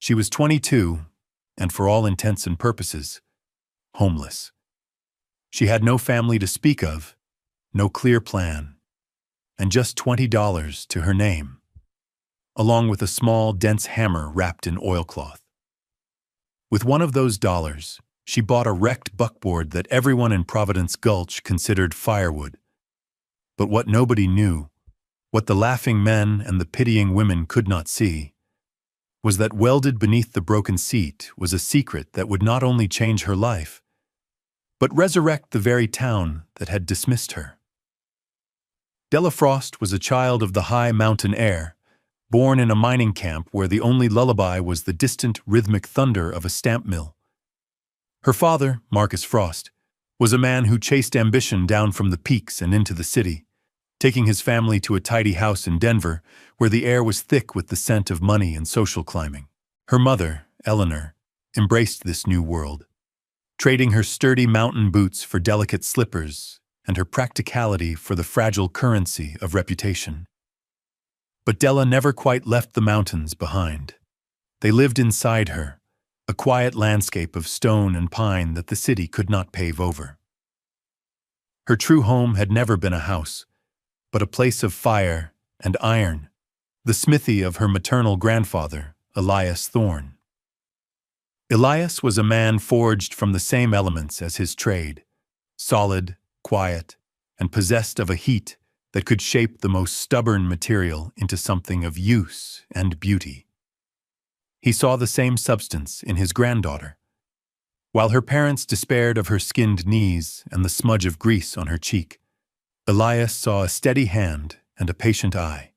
She was 22, and for all intents and purposes, homeless. She had no family to speak of, no clear plan, and just $20 to her name, along with a small, dense hammer wrapped in oilcloth. With one of those dollars, she bought a wrecked buckboard that everyone in Providence Gulch considered firewood. But what nobody knew, what the laughing men and the pitying women could not see, was that welded beneath the broken seat was a secret that would not only change her life, but resurrect the very town that had dismissed her. Della Frost was a child of the high mountain air, born in a mining camp where the only lullaby was the distant rhythmic thunder of a stamp mill. Her father, Marcus Frost, was a man who chased ambition down from the peaks and into the city, taking his family to a tidy house in Denver where the air was thick with the scent of money and social climbing. Her mother, Eleanor, embraced this new world, trading her sturdy mountain boots for delicate slippers and her practicality for the fragile currency of reputation. But Della never quite left the mountains behind. They lived inside her, a quiet landscape of stone and pine that the city could not pave over. Her true home had never been a house, but a place of fire and iron, the smithy of her maternal grandfather, Elias Thorne. Elias was a man forged from the same elements as his trade, solid, quiet, and possessed of a heat that could shape the most stubborn material into something of use and beauty. He saw the same substance in his granddaughter. While her parents despaired of her skinned knees and the smudge of grease on her cheek, Elias saw a steady hand and a patient eye.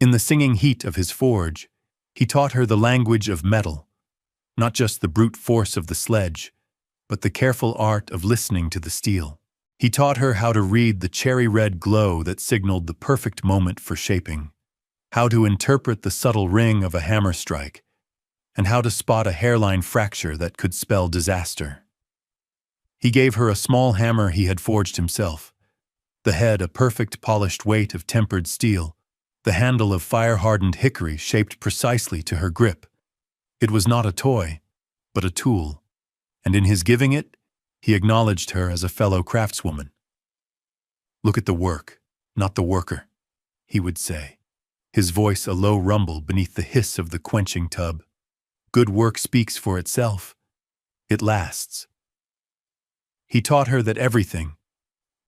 In the singing heat of his forge, he taught her the language of metal, not just the brute force of the sledge, but the careful art of listening to the steel. He taught her how to read the cherry-red glow that signaled the perfect moment for shaping, how to interpret the subtle ring of a hammer strike, and how to spot a hairline fracture that could spell disaster. He gave her a small hammer he had forged himself, the head a perfect polished weight of tempered steel, the handle of fire-hardened hickory shaped precisely to her grip. It was not a toy, but a tool, and in his giving it, he acknowledged her as a fellow craftswoman. "Look at the work, not the worker," he would say, his voice a low rumble beneath the hiss of the quenching tub. "Good work speaks for itself. It lasts." He taught her that everything,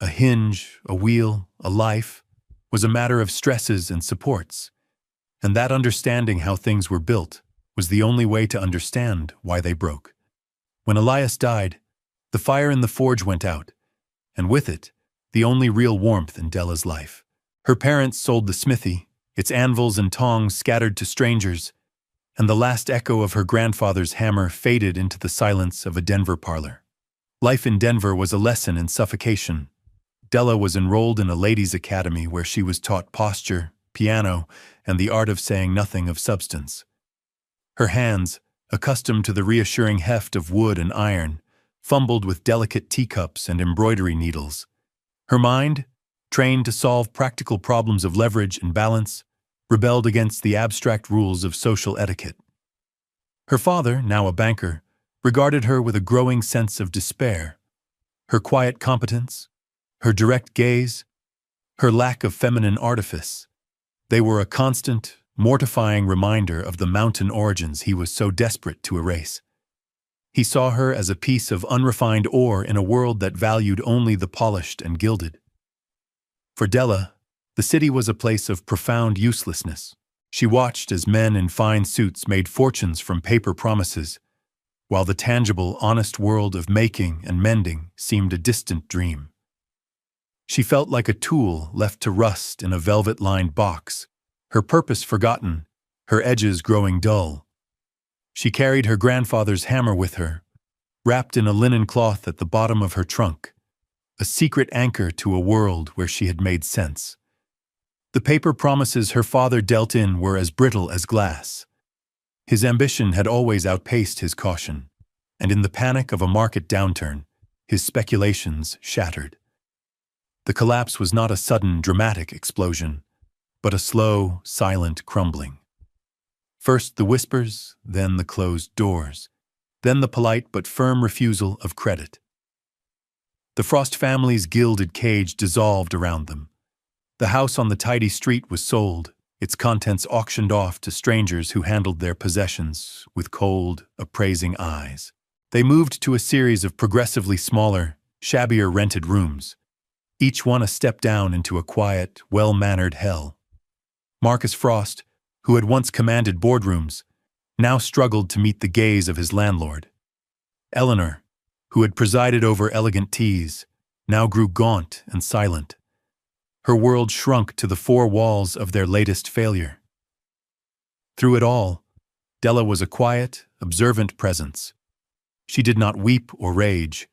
a hinge, a wheel, a life, was a matter of stresses and supports, and that understanding how things were built was the only way to understand why they broke. When Elias died, the fire in the forge went out, and with it, the only real warmth in Della's life. Her parents sold the smithy, its anvils and tongs scattered to strangers, and the last echo of her grandfather's hammer faded into the silence of a Denver parlor. Life in Denver was a lesson in suffocation. Della was enrolled in a ladies' academy where she was taught posture, piano, and the art of saying nothing of substance. Her hands, accustomed to the reassuring heft of wood and iron, fumbled with delicate teacups and embroidery needles. Her mind, trained to solve practical problems of leverage and balance, rebelled against the abstract rules of social etiquette. Her father, now a banker, regarded her with a growing sense of despair. Her quiet competence, her direct gaze, her lack of feminine artifice, they were a constant, mortifying reminder of the mountain origins he was so desperate to erase. He saw her as a piece of unrefined ore in a world that valued only the polished and gilded. For Della, the city was a place of profound uselessness. She watched as men in fine suits made fortunes from paper promises, while the tangible, honest world of making and mending seemed a distant dream. She felt like a tool left to rust in a velvet-lined box, her purpose forgotten, her edges growing dull. She carried her grandfather's hammer with her, wrapped in a linen cloth at the bottom of her trunk, a secret anchor to a world where she had made sense. The paper promises her father dealt in were as brittle as glass. His ambition had always outpaced his caution, and in the panic of a market downturn, his speculations shattered. The collapse was not a sudden, dramatic explosion, but a slow, silent crumbling. First the whispers, then the closed doors, then the polite but firm refusal of credit. The Frost family's gilded cage dissolved around them. The house on the tidy street was sold, its contents auctioned off to strangers who handled their possessions with cold, appraising eyes. They moved to a series of progressively smaller, shabbier rented rooms, each one a step down into a quiet, well-mannered hell. Marcus Frost, who had once commanded boardrooms, now struggled to meet the gaze of his landlord. Eleanor, who had presided over elegant teas, now grew gaunt and silent. Her world shrunk to the four walls of their latest failure. Through it all, Della was a quiet, observant presence. She did not weep or rage.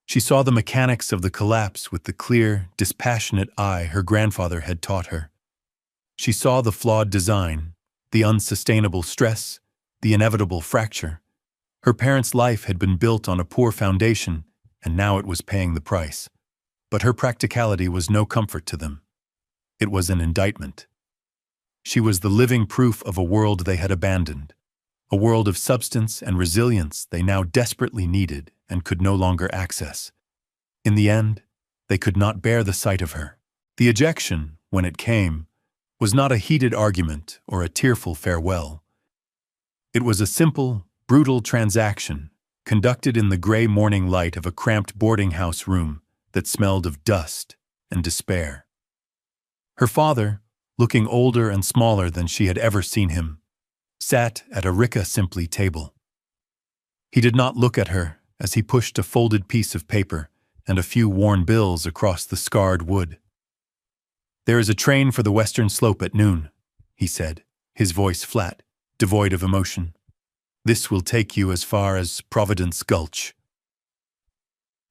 She saw the mechanics of the collapse with the clear, dispassionate eye her grandfather had taught her. She saw the flawed design, the unsustainable stress, the inevitable fracture. Her parents' life had been built on a poor foundation, and now it was paying the price. But her practicality was no comfort to them. It was an indictment. She was the living proof of a world they had abandoned, a world of substance and resilience they now desperately needed and could no longer access. In the end, they could not bear the sight of her. The ejection, when it came, was not a heated argument or a tearful farewell. It was a simple, brutal transaction conducted in the gray morning light of a cramped boarding house room that smelled of dust and despair. Her father, looking older and smaller than she had ever seen him, sat at a Ricca Simply table. He did not look at her as he pushed a folded piece of paper and a few worn bills across the scarred wood. "There is a train for the Western Slope at noon," he said, his voice flat, devoid of emotion. "This will take you as far as Providence Gulch."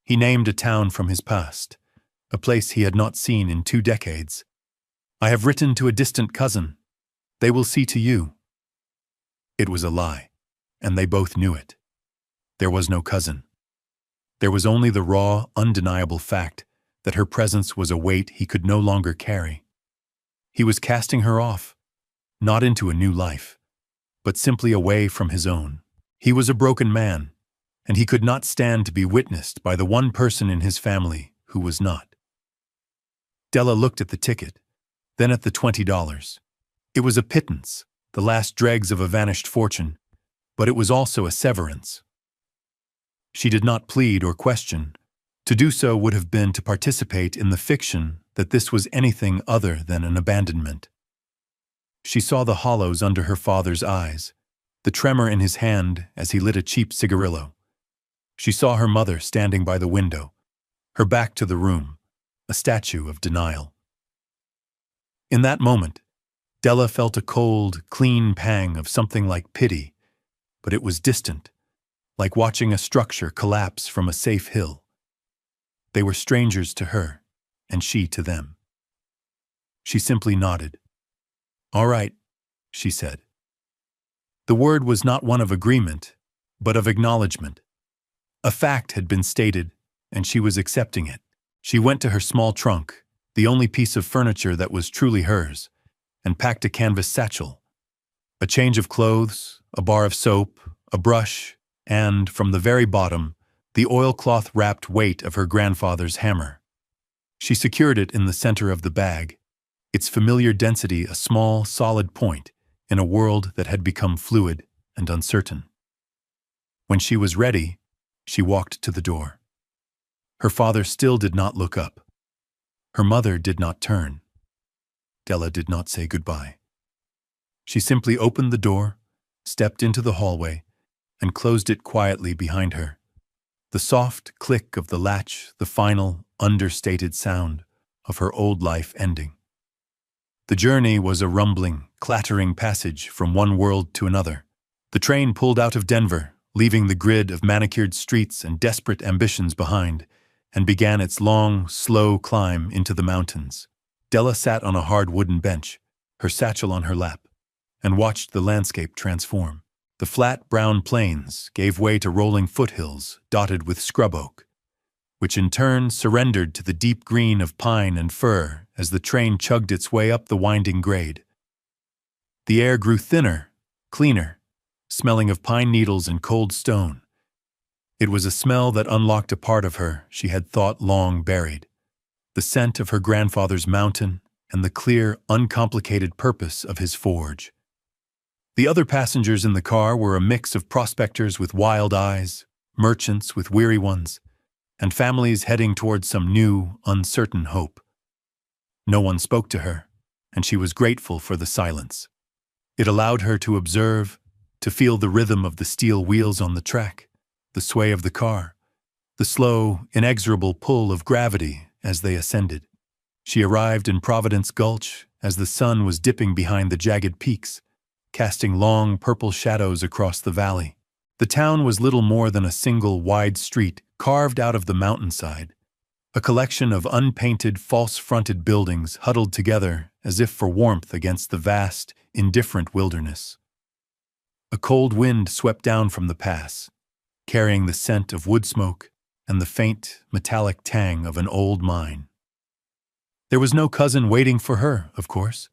He named a town from his past, a place he had not seen in 2 decades. "I have written to a distant cousin. They will see to you." It was a lie, and they both knew it. There was no cousin. There was only the raw, undeniable fact that her presence was a weight he could no longer carry. He was casting her off, not into a new life, but simply away from his own. He was a broken man, and he could not stand to be witnessed by the one person in his family who was not. Della looked at the ticket, then at the $20. It was a pittance, the last dregs of a vanished fortune, but it was also a severance. She did not plead or question. To do so would have been to participate in the fiction that this was anything other than an abandonment. She saw the hollows under her father's eyes, the tremor in his hand as he lit a cheap cigarillo. She saw her mother standing by the window, her back to the room, a statue of denial. In that moment, Della felt a cold, clean pang of something like pity, but it was distant, like watching a structure collapse from a safe hill. They were strangers to her, and she to them. She simply nodded. "All right," she said. The word was not one of agreement, but of acknowledgement. A fact had been stated, and she was accepting it. She went to her small trunk, the only piece of furniture that was truly hers, and packed a canvas satchel. A change of clothes, a bar of soap, a brush, and, from the very bottom, the oilcloth-wrapped weight of her grandfather's hammer. She secured it in the center of the bag, its familiar density a small, solid point in a world that had become fluid and uncertain. When she was ready, she walked to the door. Her father still did not look up. Her mother did not turn. Della did not say goodbye. She simply opened the door, stepped into the hallway, and closed it quietly behind her. The soft click of the latch, the final, understated sound of her old life ending. The journey was a rumbling, clattering passage from one world to another. The train pulled out of Denver, leaving the grid of manicured streets and desperate ambitions behind, and began its long, slow climb into the mountains. Della sat on a hard wooden bench, her satchel on her lap, and watched the landscape transform. The flat, brown plains gave way to rolling foothills dotted with scrub oak, which in turn surrendered to the deep green of pine and fir as the train chugged its way up the winding grade. The air grew thinner, cleaner, smelling of pine needles and cold stone. It was a smell that unlocked a part of her she had thought long buried. The scent of her grandfather's mountain and the clear, uncomplicated purpose of his forge. The other passengers in the car were a mix of prospectors with wild eyes, merchants with weary ones, and families heading towards some new, uncertain hope. No one spoke to her, and she was grateful for the silence. It allowed her to observe, to feel the rhythm of the steel wheels on the track, the sway of the car, the slow, inexorable pull of gravity as they ascended. She arrived in Providence Gulch as the sun was dipping behind the jagged peaks, casting long purple shadows across the valley. The town was little more than a single wide street carved out of the mountainside, a collection of unpainted, false-fronted buildings huddled together as if for warmth against the vast, indifferent wilderness. A cold wind swept down from the pass, carrying the scent of wood smoke and the faint, metallic tang of an old mine. There was no cousin waiting for her, of course.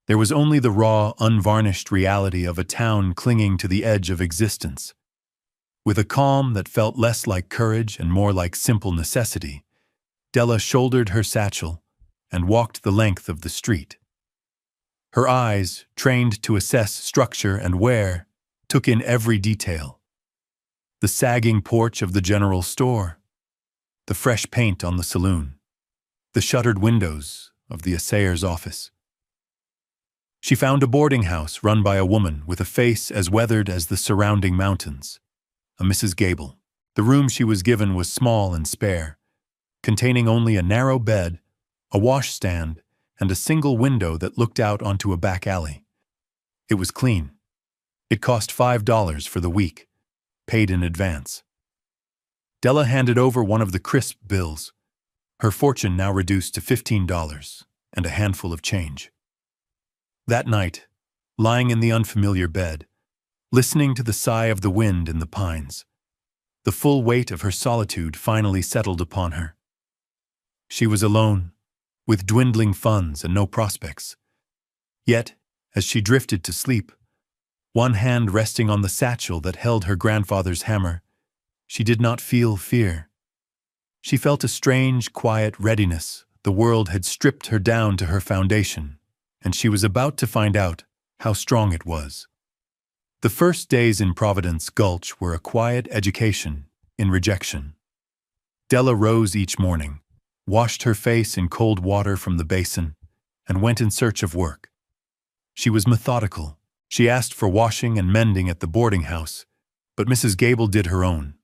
There was only the raw, unvarnished reality of a town clinging to the edge of existence. With a calm that felt less like courage and more like simple necessity, Della shouldered her satchel and walked the length of the street. Her eyes, trained to assess structure and wear, took in every detail. The sagging porch of the general store, the fresh paint on the saloon, the shuttered windows of the assayer's office. She found a boarding house run by a woman with a face as weathered as the surrounding mountains, a Mrs. Gable. The room she was given was small and spare, containing only a narrow bed, a washstand, and a single window that looked out onto a back alley. It was clean. It cost $5 for the week, paid in advance. Della handed over one of the crisp bills, her fortune now reduced to $15 and a handful of change. That night, lying in the unfamiliar bed, listening to the sigh of the wind in the pines, the full weight of her solitude finally settled upon her. She was alone, with dwindling funds and no prospects. Yet, as she drifted to sleep, one hand resting on the satchel that held her grandfather's hammer, she did not feel fear. She felt a strange, quiet readiness. The world had stripped her down to her foundation, and she was about to find out how strong it was. The first days in Providence Gulch were a quiet education in rejection. Della rose each morning, washed her face in cold water from the basin, and went in search of work. She was methodical. She asked for washing and mending at the boarding house, but Mrs. Gable did her own.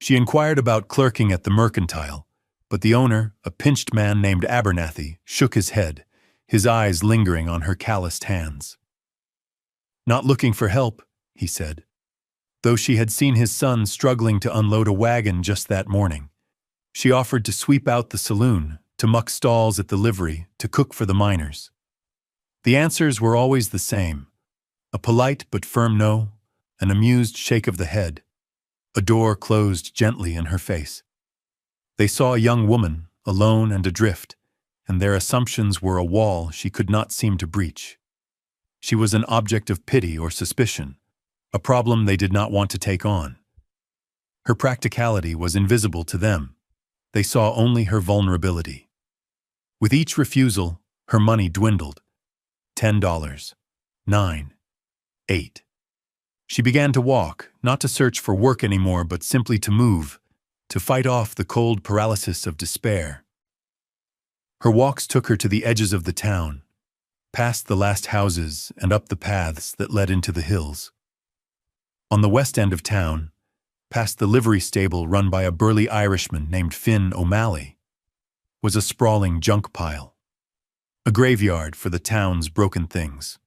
She inquired about clerking at the mercantile, but the owner, a pinched man named Abernathy, shook his head, his eyes lingering on her calloused hands. "Not looking for help," he said, though she had seen his son struggling to unload a wagon just that morning. She offered to sweep out the saloon, to muck stalls at the livery, to cook for the miners. The answers were always the same: a polite but firm no, an amused shake of the head. A door closed gently in her face. They saw a young woman, alone and adrift, and their assumptions were a wall she could not seem to breach. She was an object of pity or suspicion, a problem they did not want to take on. Her practicality was invisible to them. They saw only her vulnerability. With each refusal, her money dwindled. $10, $9, $8. She began to walk, not to search for work anymore, but simply to move, to fight off the cold paralysis of despair. Her walks took her to the edges of the town, past the last houses and up the paths that led into the hills. On the west end of town, past the livery stable run by a burly Irishman named Finn O'Malley, was a sprawling junk pile, a graveyard for the town's broken things.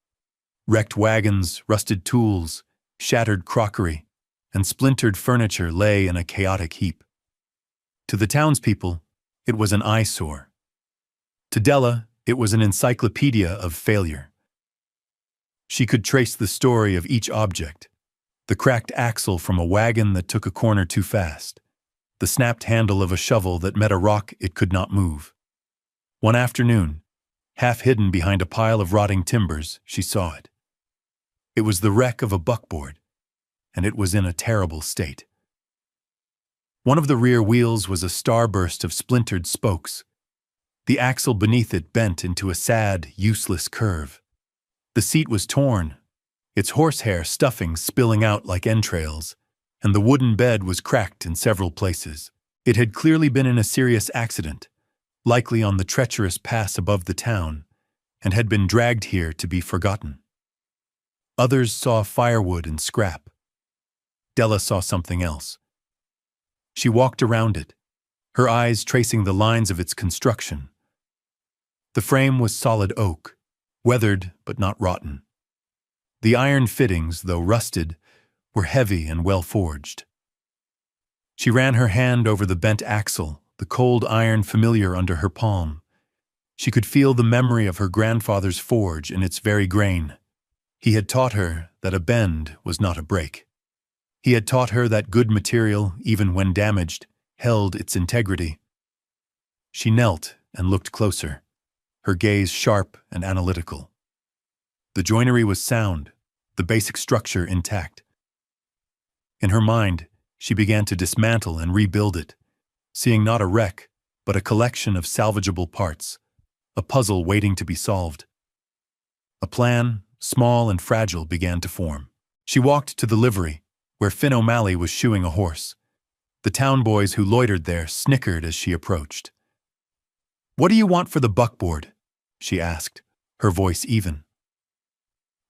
Wrecked wagons, rusted tools, shattered crockery, and splintered furniture lay in a chaotic heap. To the townspeople, it was an eyesore. To Della, it was an encyclopedia of failure. She could trace the story of each object: the cracked axle from a wagon that took a corner too fast, the snapped handle of a shovel that met a rock it could not move. One afternoon, half hidden behind a pile of rotting timbers, she saw it. It was the wreck of a buckboard, and it was in a terrible state. One of the rear wheels was a starburst of splintered spokes. The axle beneath it bent into a sad, useless curve. The seat was torn, its horsehair stuffing spilling out like entrails, and the wooden bed was cracked in several places. It had clearly been in a serious accident, likely on the treacherous pass above the town, and had been dragged here to be forgotten. Others saw firewood and scrap. Della saw something else. She walked around it, her eyes tracing the lines of its construction. The frame was solid oak, weathered but not rotten. The iron fittings, though rusted, were heavy and well forged. She ran her hand over the bent axle, the cold iron familiar under her palm. She could feel the memory of her grandfather's forge in its very grain. He had taught her that a bend was not a break. He had taught her that good material, even when damaged, held its integrity. She knelt and looked closer, her gaze sharp and analytical. The joinery was sound, the basic structure intact. In her mind, she began to dismantle and rebuild it, seeing not a wreck, but a collection of salvageable parts, a puzzle waiting to be solved. A plan, small and fragile, began to form. She walked to the livery, where Finn O'Malley was shoeing a horse. The town boys who loitered there snickered as she approached. "What do you want for the buckboard?" she asked, her voice even.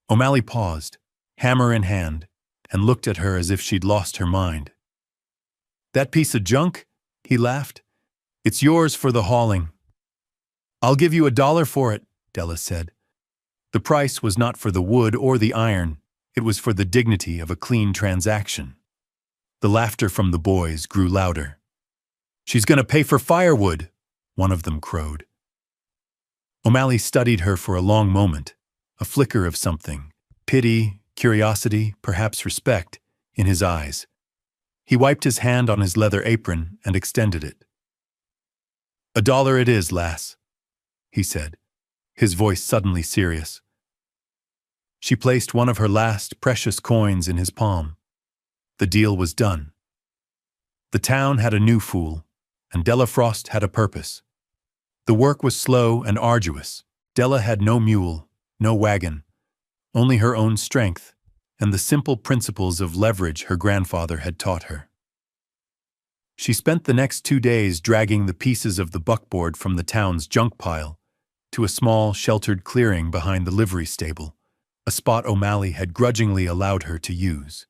O'Malley paused, hammer in hand, and looked at her as if she'd lost her mind. "That piece of junk?" he laughed. "It's yours for the hauling." "I'll give you $1 for it," Della said. The price was not for the wood or the iron, it was for the dignity of a clean transaction. The laughter from the boys grew louder. "She's going to pay for firewood," one of them crowed. O'Malley studied her for a long moment, a flicker of something, pity, curiosity, perhaps respect, in his eyes. He wiped his hand on his leather apron and extended it. $1 it is, lass," he said, his voice suddenly serious. She placed one of her last precious coins in his palm. The deal was done. The town had a new fool, and Della Frost had a purpose. The work was slow and arduous. Della had no mule, no wagon, only her own strength and the simple principles of leverage her grandfather had taught her. She spent the next 2 days dragging the pieces of the buckboard from the town's junk pile to a small, sheltered clearing behind the livery stable, a spot O'Malley had grudgingly allowed her to use.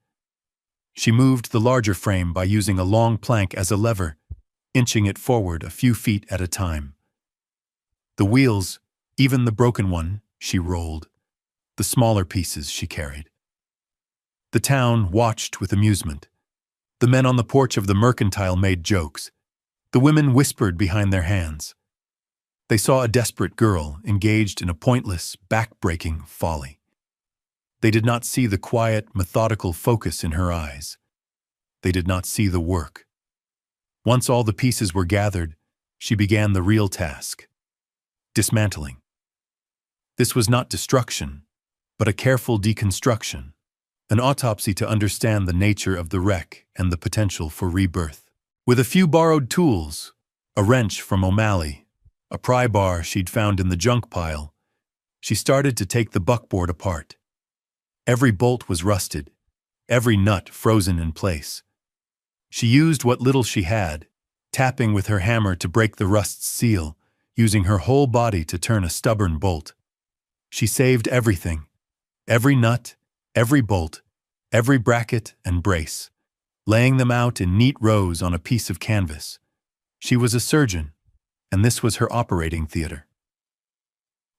She moved the larger frame by using a long plank as a lever, inching it forward a few feet at a time. The wheels, even the broken one, she rolled. The smaller pieces she carried. The town watched with amusement. The men on the porch of the mercantile made jokes. The women whispered behind their hands. They saw a desperate girl engaged in a pointless, back-breaking folly. They did not see the quiet, methodical focus in her eyes. They did not see the work. Once all the pieces were gathered, she began the real task: dismantling. This was not destruction, but a careful deconstruction, an autopsy to understand the nature of the wreck and the potential for rebirth. With a few borrowed tools, a wrench from O'Malley, a pry bar she'd found in the junk pile, she started to take the buckboard apart. Every bolt was rusted, every nut frozen in place. She used what little she had, tapping with her hammer to break the rust's seal, using her whole body to turn a stubborn bolt. She saved everything, every nut, every bolt, every bracket and brace, laying them out in neat rows on a piece of canvas. She was a surgeon, and this was her operating theater.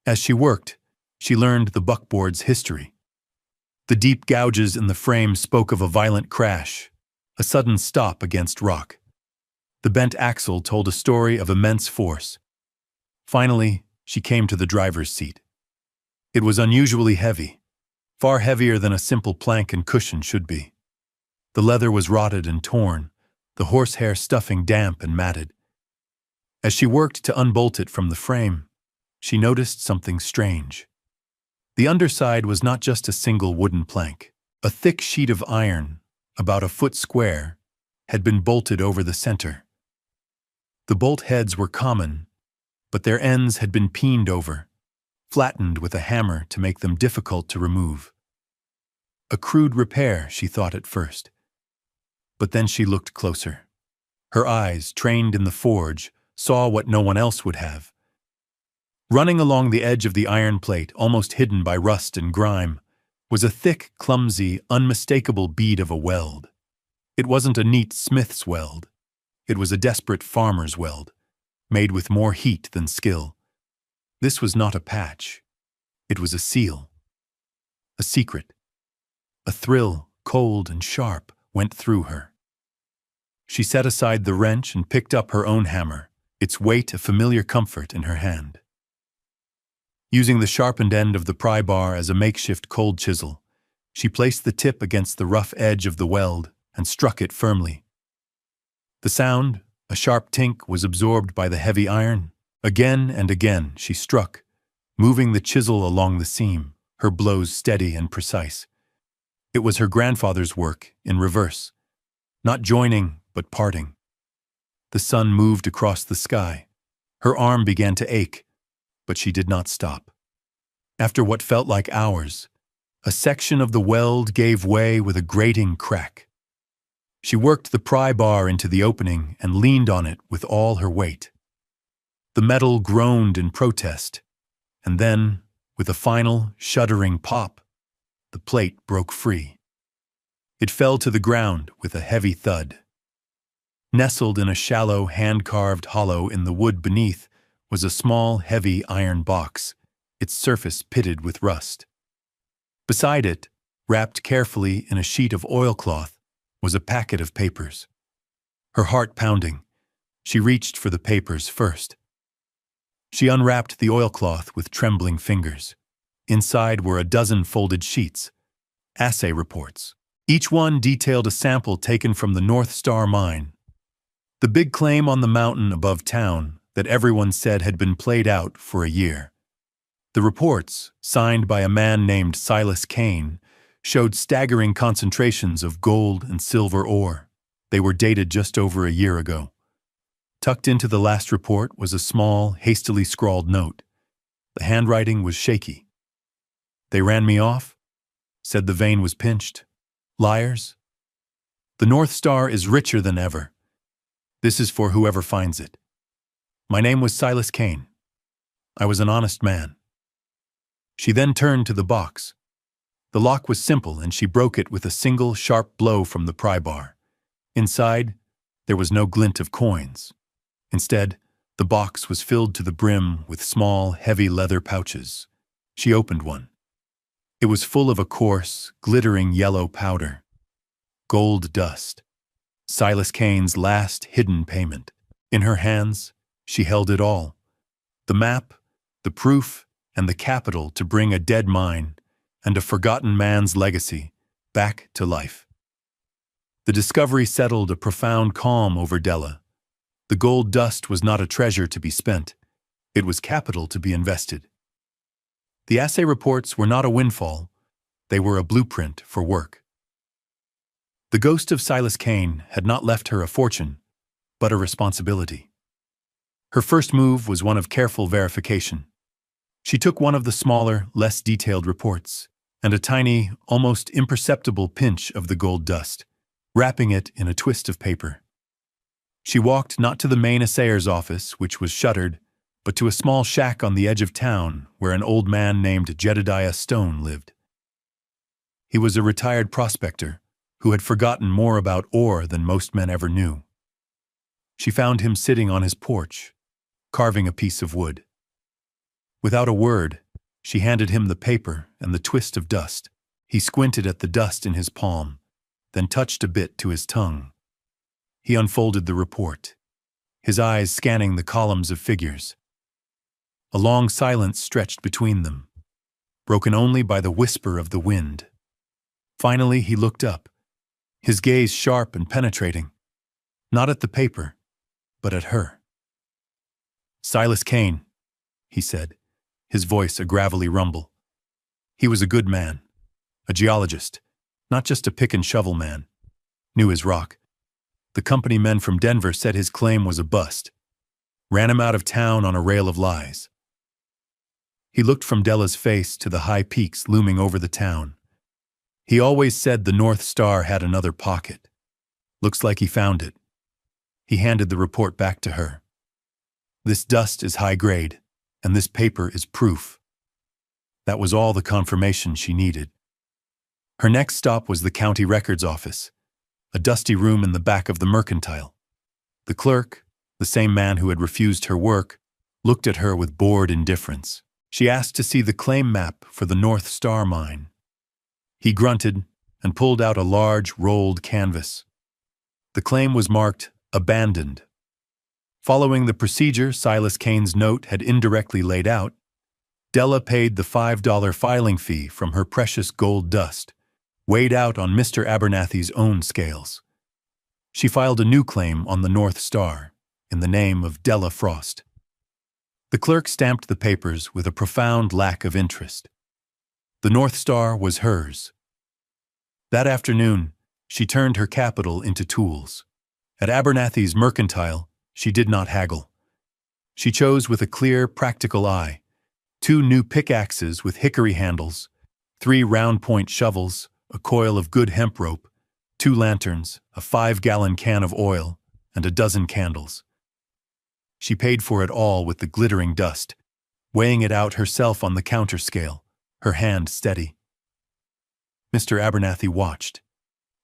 As she worked, she learned the buckboard's history. The deep gouges in the frame spoke of a violent crash, a sudden stop against rock. The bent axle told a story of immense force. Finally, she came to the driver's seat. It was unusually heavy, far heavier than a simple plank and cushion should be. The leather was rotted and torn, the horsehair stuffing damp and matted. As she worked to unbolt it from the frame, she noticed something strange. The underside was not just a single wooden plank. A thick sheet of iron, about a foot square, had been bolted over the center. The bolt heads were common, but their ends had been peened over, flattened with a hammer to make them difficult to remove. A crude repair, she thought at first. But then she looked closer. Her eyes, trained in the forge, saw what no one else would have. Running along the edge of the iron plate, almost hidden by rust and grime, was a thick, clumsy, unmistakable bead of a weld. It wasn't a neat smith's weld. It was a desperate farmer's weld, made with more heat than skill. This was not a patch. It was a seal. A secret. A thrill, cold and sharp, went through her. She set aside the wrench and picked up her own hammer, its weight a familiar comfort in her hand. Using the sharpened end of the pry bar as a makeshift cold chisel, she placed the tip against the rough edge of the weld and struck it firmly. The sound, a sharp tink, was absorbed by the heavy iron. Again and again she struck, moving the chisel along the seam, her blows steady and precise. It was her grandfather's work, in reverse, not joining but parting. The sun moved across the sky. Her arm began to ache, but she did not stop. After what felt like hours, a section of the weld gave way with a grating crack. She worked the pry bar into the opening and leaned on it with all her weight. The metal groaned in protest, and then, with a final, shuddering pop, the plate broke free. It fell to the ground with a heavy thud. Nestled in a shallow, hand-carved hollow in the wood beneath was a small, heavy iron box, its surface pitted with rust. Beside it, wrapped carefully in a sheet of oilcloth, was a packet of papers. Her heart pounding, she reached for the papers first. She unwrapped the oilcloth with trembling fingers. Inside were a dozen folded sheets, assay reports. Each one detailed a sample taken from the North Star mine, the big claim on the mountain above town that everyone said had been played out for a year. The reports, signed by a man named Silas Kane, showed staggering concentrations of gold and silver ore. They were dated just over a year ago. Tucked into the last report was a small, hastily scrawled note. The handwriting was shaky. "They ran me off, said the vein was pinched. Liars. The North Star is richer than ever. This is for whoever finds it. My name was Silas Kane. I was an honest man." She then turned to the box. The lock was simple, and she broke it with a single sharp blow from the pry bar. Inside, there was no glint of coins. Instead, the box was filled to the brim with small, heavy leather pouches. She opened one. It was full of a coarse, glittering yellow powder. Gold dust. Silas Kane's last hidden payment. In her hands, she held it all. The map, the proof, and the capital to bring a dead mine and a forgotten man's legacy back to life. The discovery settled a profound calm over Della. The gold dust was not a treasure to be spent. It was capital to be invested. The assay reports were not a windfall. They were a blueprint for work. The ghost of Silas Kane had not left her a fortune, but a responsibility. Her first move was one of careful verification. She took one of the smaller, less detailed reports, and a tiny, almost imperceptible pinch of the gold dust, wrapping it in a twist of paper. She walked not to the main assayer's office, which was shuttered, but to a small shack on the edge of town where an old man named Jedediah Stone lived. He was a retired prospector who had forgotten more about ore than most men ever knew. She found him sitting on his porch, carving a piece of wood. Without a word, she handed him the paper and the twist of dust. He squinted at the dust in his palm, then touched a bit to his tongue. He unfolded the report, his eyes scanning the columns of figures. A long silence stretched between them, broken only by the whisper of the wind. Finally, he looked up, his gaze sharp and penetrating, not at the paper, but at her. "Silas Kane," he said, his voice a gravelly rumble. He was a good man, a geologist, not just a pick-and-shovel man. Knew his rock. The company men from Denver said his claim was a bust. Ran him out of town on a rail of lies. He looked from Della's face to the high peaks looming over the town. He always said the North Star had another pocket. Looks like he found it. He handed the report back to her. This dust is high grade, and this paper is proof. That was all the confirmation she needed. Her next stop was the county records office, a dusty room in the back of the mercantile. The clerk, the same man who had refused her work, looked at her with bored indifference. She asked to see the claim map for the North Star mine. He grunted and pulled out a large, rolled canvas. The claim was marked abandoned. Following the procedure Silas Kane's note had indirectly laid out, Della paid the $5 filing fee from her precious gold dust, weighed out on Mr. Abernathy's own scales. She filed a new claim on the North Star, in the name of Della Frost. The clerk stamped the papers with a profound lack of interest. The North Star was hers. That afternoon, she turned her capital into tools. At Abernathy's mercantile, she did not haggle. She chose with a clear, practical eye 2 new pickaxes with hickory handles, 3 round-point shovels, a coil of good hemp rope, 2 lanterns, a 5-gallon can of oil, and a dozen candles. She paid for it all with the glittering dust, weighing it out herself on the counter scale, her hand steady. Mr. Abernathy watched,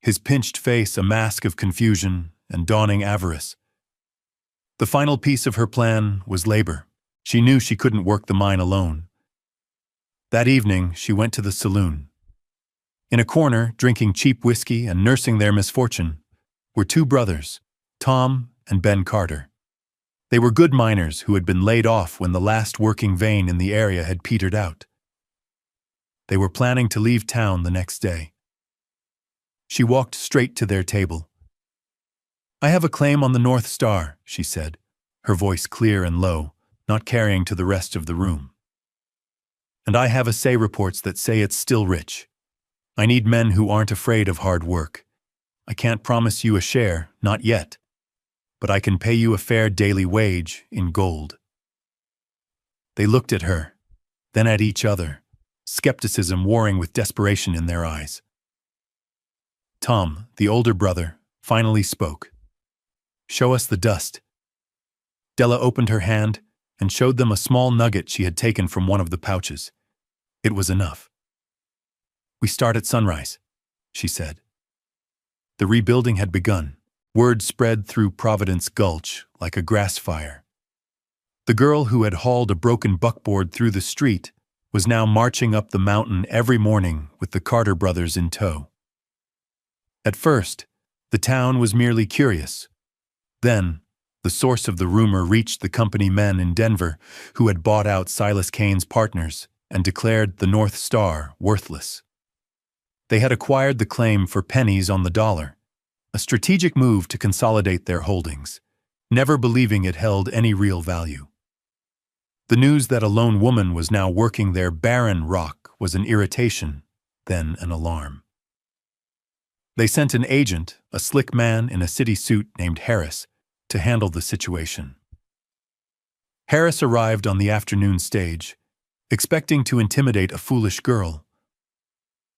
his pinched face a mask of confusion and dawning avarice. The final piece of her plan was labor. She knew she couldn't work the mine alone. That evening, she went to the saloon. In a corner, drinking cheap whiskey and nursing their misfortune, were 2 brothers, Tom and Ben Carter. They were good miners who had been laid off when the last working vein in the area had petered out. They were planning to leave town the next day. She walked straight to their table. "I have a claim on the North Star," she said, her voice clear and low, not carrying to the rest of the room. "And I have assay reports that say it's still rich. I need men who aren't afraid of hard work. I can't promise you a share, not yet, but I can pay you a fair daily wage in gold." They looked at her, then at each other, skepticism warring with desperation in their eyes. Tom, the older brother, finally spoke. "Show us the dust." Della opened her hand and showed them a small nugget she had taken from one of the pouches. It was enough. "We start at sunrise," she said. The rebuilding had begun. Word spread through Providence Gulch like a grass fire. The girl who had hauled a broken buckboard through the street was now marching up the mountain every morning with the Carter brothers in tow. At first, the town was merely curious. Then, the source of the rumor reached the company men in Denver who had bought out Silas Kane's partners and declared the North Star worthless. They had acquired the claim for pennies on the dollar, a strategic move to consolidate their holdings, never believing it held any real value. The news that a lone woman was now working their barren rock was an irritation, then an alarm. They sent an agent, a slick man in a city suit named Harris, to handle the situation. Harris arrived on the afternoon stage, expecting to intimidate a foolish girl.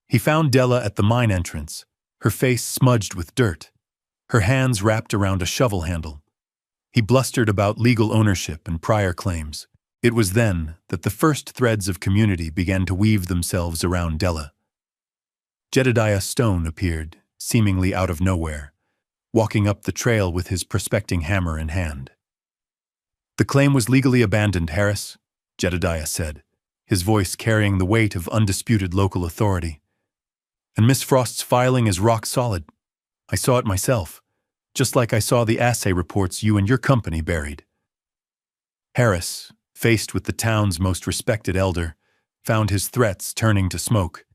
He found Della at the mine entrance, her face smudged with dirt, her hands wrapped around a shovel handle. He blustered about legal ownership and prior claims. It was then that the first threads of community began to weave themselves around Della. Jedediah Stone appeared, seemingly out of nowhere, walking up the trail with his prospecting hammer in hand. "The claim was legally abandoned, Harris," Jedediah said, his voice carrying the weight of undisputed local authority. "And Miss Frost's filing is rock solid. I saw it myself, just like I saw the assay reports you and your company buried." Harris, faced with the town's most respected elder, found his threats turning to smoke.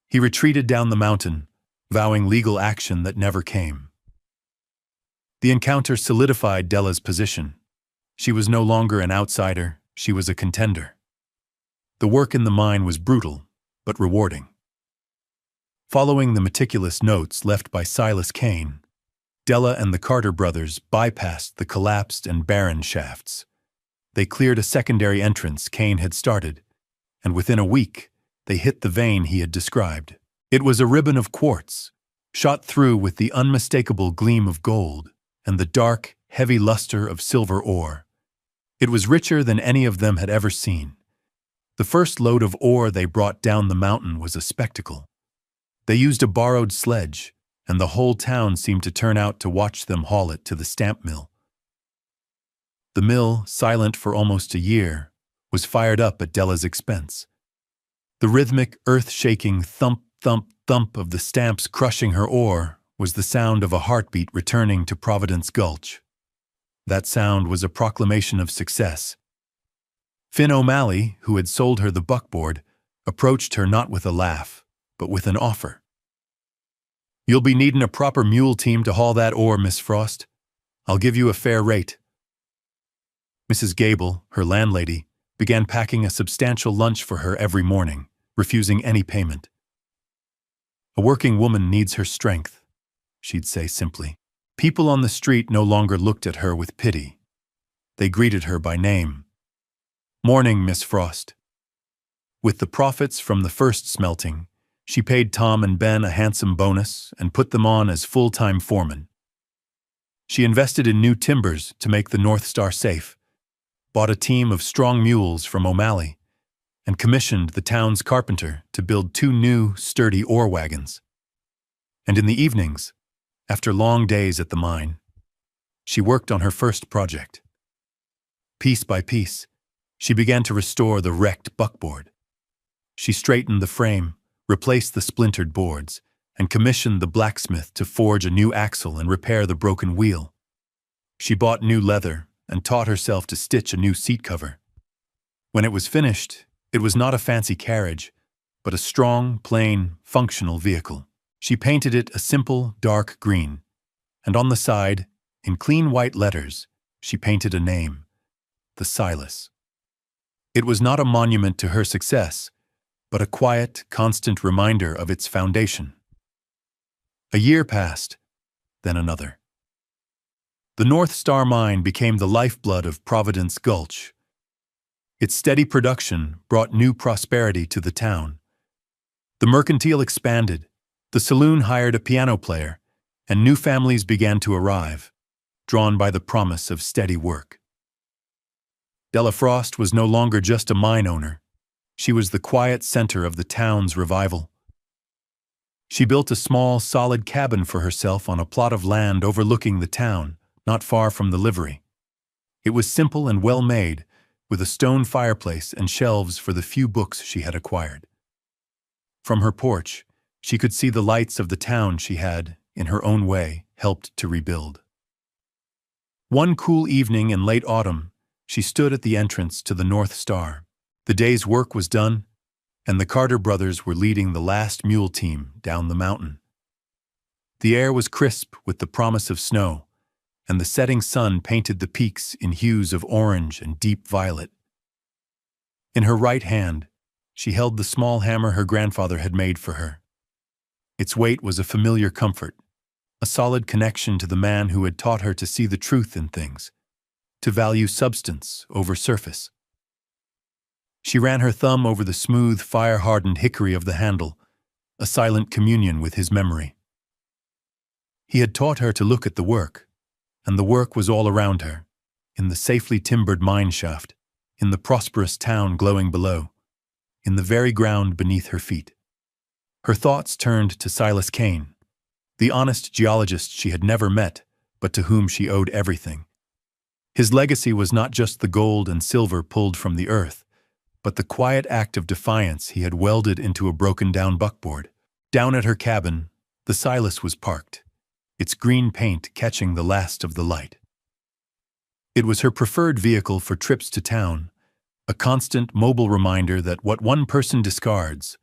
He retreated down the mountain, vowing legal action that never came. The encounter solidified Della's position. She was no longer an outsider, she was a contender. The work in the mine was brutal, but rewarding. Following the meticulous notes left by Silas Kane, Della and the Carter brothers bypassed the collapsed and barren shafts. They cleared a secondary entrance Kane had started, and within a week, they hit the vein he had described. It was a ribbon of quartz, shot through with the unmistakable gleam of gold and the dark, heavy luster of silver ore. It was richer than any of them had ever seen. The first load of ore they brought down the mountain was a spectacle. They used a borrowed sledge, and the whole town seemed to turn out to watch them haul it to the stamp mill. The mill, silent for almost a year, was fired up at Della's expense. The rhythmic, earth-shaking thump, thump, thump of the stamps crushing her ore was the sound of a heartbeat returning to Providence Gulch. That sound was a proclamation of success. Finn O'Malley, who had sold her the buckboard, approached her not with a laugh, but with an offer. "You'll be needin' a proper mule team to haul that ore, Miss Frost. I'll give you a fair rate." Mrs. Gable, her landlady, began packing a substantial lunch for her every morning, refusing any payment. "A working woman needs her strength," she'd say simply. People on the street no longer looked at her with pity. They greeted her by name. "Morning, Miss Frost." With the profits from the first smelting, she paid Tom and Ben a handsome bonus and put them on as full-time foremen. She invested in new timbers to make the North Star safe, bought a team of strong mules from O'Malley, and commissioned the town's carpenter to build 2 new, sturdy ore wagons. And in the evenings, after long days at the mine, she worked on her first project. Piece by piece, she began to restore the wrecked buckboard. She straightened the frame, replaced the splintered boards, and commissioned the blacksmith to forge a new axle and repair the broken wheel. She bought new leather and taught herself to stitch a new seat cover. When it was finished, it was not a fancy carriage, but a strong, plain, functional vehicle. She painted it a simple, dark green, and on the side, in clean white letters, she painted a name, the Silas. It was not a monument to her success, but a quiet, constant reminder of its foundation. A year passed, then another. The North Star Mine became the lifeblood of Providence Gulch. Its steady production brought new prosperity to the town. The mercantile expanded, the saloon hired a piano player, and new families began to arrive, drawn by the promise of steady work. Della Frost was no longer just a mine owner. She was the quiet center of the town's revival. She built a small, solid cabin for herself on a plot of land overlooking the town, not far from the livery. It was simple and well-made, with a stone fireplace and shelves for the few books she had acquired. From her porch, she could see the lights of the town she had, in her own way, helped to rebuild. One cool evening in late autumn, she stood at the entrance to the North Star. The day's work was done, and the Carter brothers were leading the last mule team down the mountain. The air was crisp with the promise of snow, and the setting sun painted the peaks in hues of orange and deep violet. In her right hand, she held the small hammer her grandfather had made for her. Its weight was a familiar comfort, a solid connection to the man who had taught her to see the truth in things, to value substance over surface. She ran her thumb over the smooth, fire-hardened hickory of the handle, a silent communion with his memory. He had taught her to look at the work, and the work was all around her, in the safely timbered mine shaft, in the prosperous town glowing below, in the very ground beneath her feet. Her thoughts turned to Silas Kane, the honest geologist she had never met, but to whom she owed everything. His legacy was not just the gold and silver pulled from the earth, but the quiet act of defiance he had welded into a broken-down buckboard. Down at her cabin, the Silas was parked, its green paint catching the last of the light. It was her preferred vehicle for trips to town, a constant, mobile reminder that what one person discards,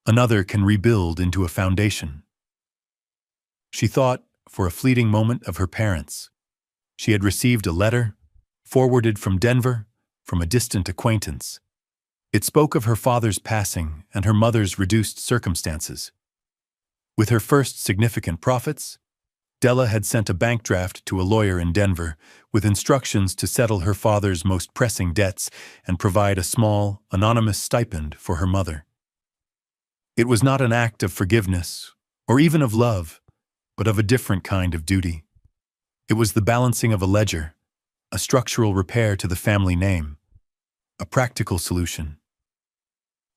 another can rebuild into a foundation. She thought, for a fleeting moment, of her parents. She had received a letter, forwarded from Denver, from a distant acquaintance. It spoke of her father's passing and her mother's reduced circumstances. With her first significant profits, Della had sent a bank draft to a lawyer in Denver with instructions to settle her father's most pressing debts and provide a small, anonymous stipend for her mother. It was not an act of forgiveness, or even of love, but of a different kind of duty. It was the balancing of a ledger, a structural repair to the family name, a practical solution.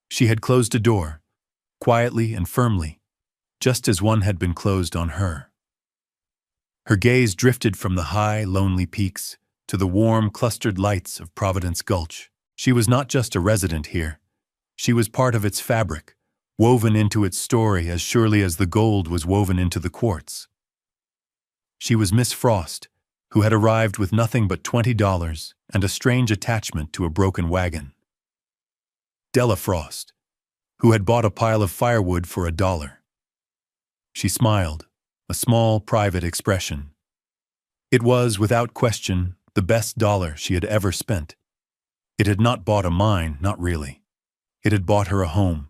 She had closed a door, quietly and firmly, just as one had been closed on her. Her gaze drifted from the high, lonely peaks to the warm, clustered lights of Providence Gulch. She was not just a resident here. She was part of its fabric, woven into its story as surely as the gold was woven into the quartz. She was Miss Frost, who had arrived with nothing but $20 and a strange attachment to a broken wagon. Della Frost, who had bought a pile of firewood for $1. She smiled, a small, private expression. It was, without question, the best dollar she had ever spent. It had not bought a mine, not really. It had bought her a home,